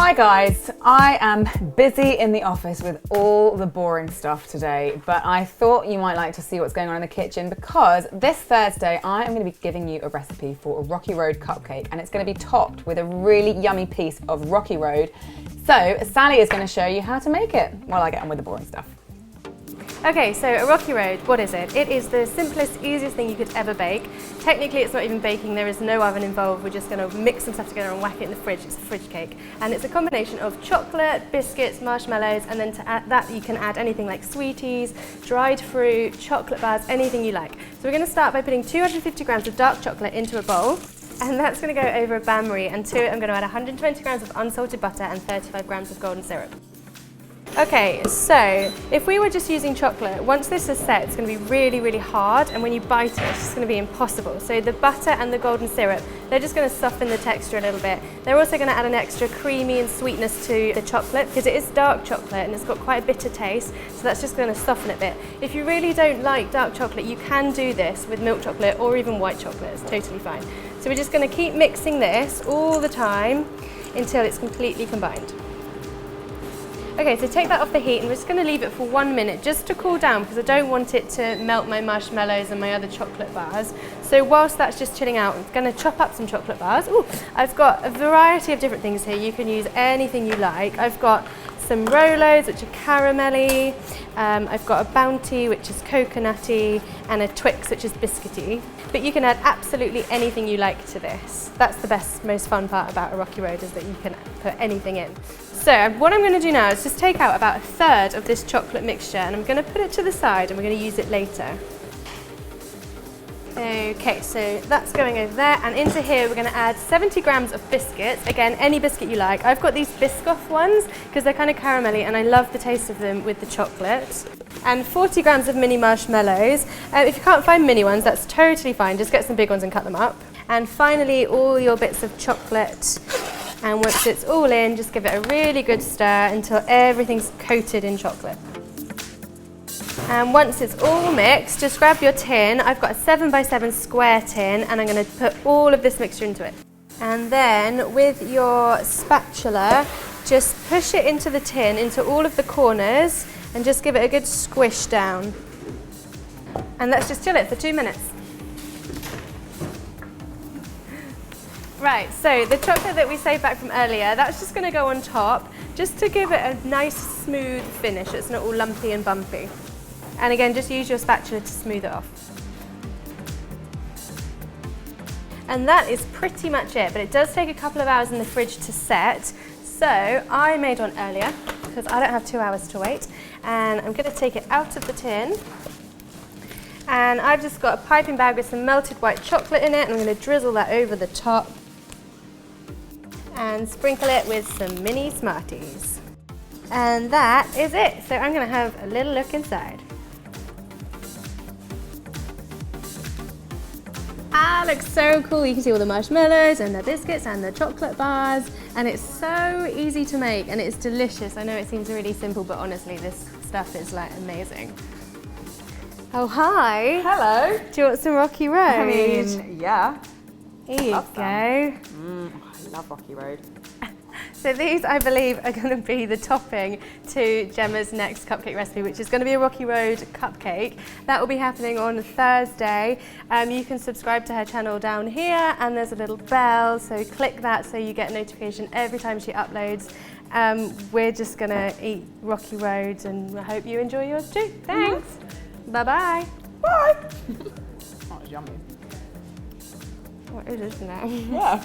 Hi guys, I am busy in the office with all the boring stuff today, but I thought you might like to see what's going on in the kitchen because this Thursday I am going to be giving you a recipe for a Rocky Road cupcake, and it's going to be topped with a really yummy piece of Rocky Road. So Sally is going to show you how to make it while I get on with the boring stuff. Okay, so a Rocky Road, what is it? It is the simplest, easiest thing you could ever bake. Technically it's not even baking, there is no oven involved, we're just going to mix some stuff together and whack it in the fridge. It's a fridge cake. And it's a combination of chocolate, biscuits, marshmallows, and then to add that you can add anything like sweeties, dried fruit, chocolate bars, anything you like. So we're going to start by putting 250 grams of dark chocolate into a bowl. And that's going to go over a bain-marie, and to it I'm going to add 120 grams of unsalted butter and 35 grams of golden syrup. Okay, so if we were just using chocolate, once this is set, it's going to be really, really hard, and when you bite it, it's just going to be impossible. So the butter and the golden syrup, they're just going to soften the texture a little bit. They're also going to add an extra creamy and sweetness to the chocolate because it is dark chocolate and it's got quite a bitter taste, so that's just going to soften it a bit. If you really don't like dark chocolate, you can do this with milk chocolate or even white chocolate, it's totally fine. So we're just going to keep mixing this all the time until it's completely combined. Okay, so take that off the heat and we're just going to leave it for 1 minute just to cool down because I don't want it to melt my marshmallows and my other chocolate bars. So whilst that's just chilling out, I'm going to chop up some chocolate bars. Ooh, I've got a variety of different things here. You can use anything you like. I've got some Rolos, which are caramelly. I've got a Bounty, which is coconutty, and a Twix, which is biscuity. But you can add absolutely anything you like to this. That's the best, most fun part about a Rocky Road, is that you can put anything in. So what I'm going to do now is just take out about 1/3 of this chocolate mixture and I'm going to put it to the side and we're going to use it later. Okay, so that's going over there, and into here we're going to add 70 grams of biscuits. Again, any biscuit you like. I've got these Biscoff ones because they're kind of caramelly and I love the taste of them with the chocolate. And 40 grams of mini marshmallows. If you can't find mini ones, that's totally fine. Just get some big ones and cut them up. And finally, all your bits of chocolate. And once it's all in, just give it a really good stir until everything's coated in chocolate. And once it's all mixed, just grab your tin. I've got a 7x7 square tin and I'm going to put all of this mixture into it. And then with your spatula, just push it into the tin, into all of the corners, and just give it a good squish down. And let's just chill it for 2 minutes. Right, so the chocolate that we saved back from earlier, that's just going to go on top, just to give it a nice smooth finish. It's not all lumpy and bumpy. And again, just use your spatula to smooth it off. And that is pretty much it, but it does take a couple of hours in the fridge to set. So I made one earlier, because I don't have 2 hours to wait. And I'm going to take it out of the tin. And I've just got a piping bag with some melted white chocolate in it, and I'm going to drizzle that over the top. And sprinkle it with some mini Smarties. And that is it. So I'm going to have a little look inside. Ah, looks so cool. You can see all the marshmallows and the biscuits and the chocolate bars, and it's so easy to make and it's delicious. I know it seems really simple, but honestly this stuff is like amazing. Oh, hi. Hello. Do you want some Rocky Road? I mean, yeah. Here you go. I love Rocky Road. So these, I believe, are going to be the topping to Gemma's next cupcake recipe, which is going to be a Rocky Road cupcake. That will be happening on Thursday. You can subscribe to her channel down here, and there's a little bell, so click that so you get a notification every time she uploads. We're just going to eat Rocky Roads, and I hope you enjoy yours too. Thanks. Bye-bye. Bye. Oh, it's yummy. What is this now? Yeah.